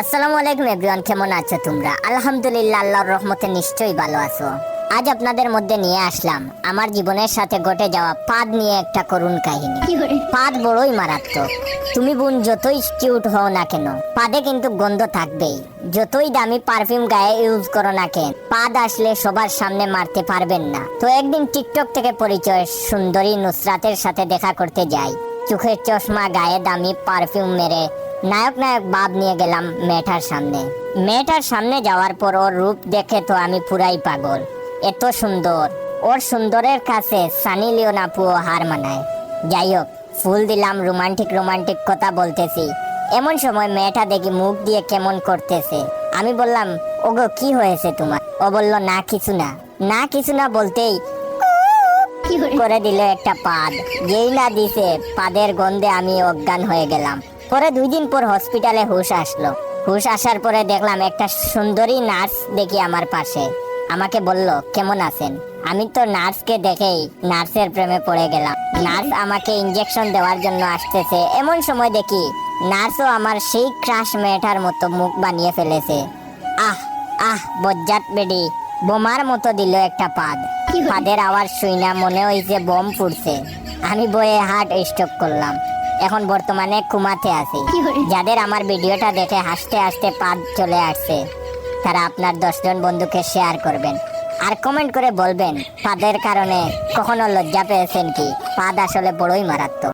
আসসালামু আলাইকুম এভরিওয়ান, কেমন আছো তোমরা? আলহামদুলিল্লাহ, আল্লাহর রহমতে নিশ্চয়ই ভালো আছো। আজ আপনাদের মধ্যে নিয়ে আসলাম আমার জীবনের সাথে ঘটে যাওয়া পাদ নিয়ে একটা করুণ কাহিনী। পাদ বড়ই মারাত্মক। তুমি বোন যতই কিউট হও না কেন, পাদে কিন্তু গন্ধ থাকবেই। যতই দামি পারফিউম গায়ে ইউজ করো না কেন, পাদ আসলে সবার সামনে মারতে পারবেন না। তো একদিন টিকটক থেকে পরিচয় সুন্দরী নুসরাতের সাথে দেখা করতে যাই। চোখের চশমা, গায়ে দামি পারফিউম মেরে নায়ক ভাব নিয়ে গেলাম মেয়েটার সামনে যাওয়ার পর ওর রূপ দেখে তো আমি পুরাই পাগল। এত সুন্দর, ওর সুন্দরের কাছে সানি লিওন আপুও হার মানায়। যাই হোক, ফুল দিলাম, রোমান্টিক কথা বলতেছি। এমন সময় মেয়েটা দেখি মুখ দিয়ে কেমন করতেছে। আমি বললাম, ওগো কি হয়েছে তোমার? ও বলল, না কিছু না বলতেই করে দিল একটা পাদ। যেই না দিছে, পাদের গন্ধে আমি অজ্ঞান হয়ে গেলাম। পরে 2 দিন পর হসপিটালে হুশ আসলো। হুশ আসার পরে দেখলাম একটা সুন্দরী নার্স দেখি আমার পাশে। আমাকে বলল, কেমন আছেন? আমি তো নার্সকে দেখেই নার্সের প্রেমে পড়ে গেলাম। নার্স আমাকে ইনজেকশন দেওয়ার জন্য আসতেছে। এমন সময় দেখি নার্সও আমার সেই ক্রাশ মেয়েটার মতো মুখ বানিয়ে ফেলেছে। আহ আহ বজ্জাত বেডি, বোমার মতো দিল একটা পাদ। পাদের আওয়াজ শুইনা মনে হইছে বোম ফুটছে। আমি বয়ে হার্ট স্ট্রোক করলাম। এখন বর্তমানে কুমাতে আছি। যাদের আমার ভিডিওটা দেখে হাসতে হাসতে পাদ চলে আসছে, তারা আপনার 10 জন বন্ধুকে শেয়ার করবেন আর কমেন্ট করে বলবেন পাদের কারণে কখনো লজ্জা পেয়েছেন কি? পাদ আসলে বড়ই মারাত্মক।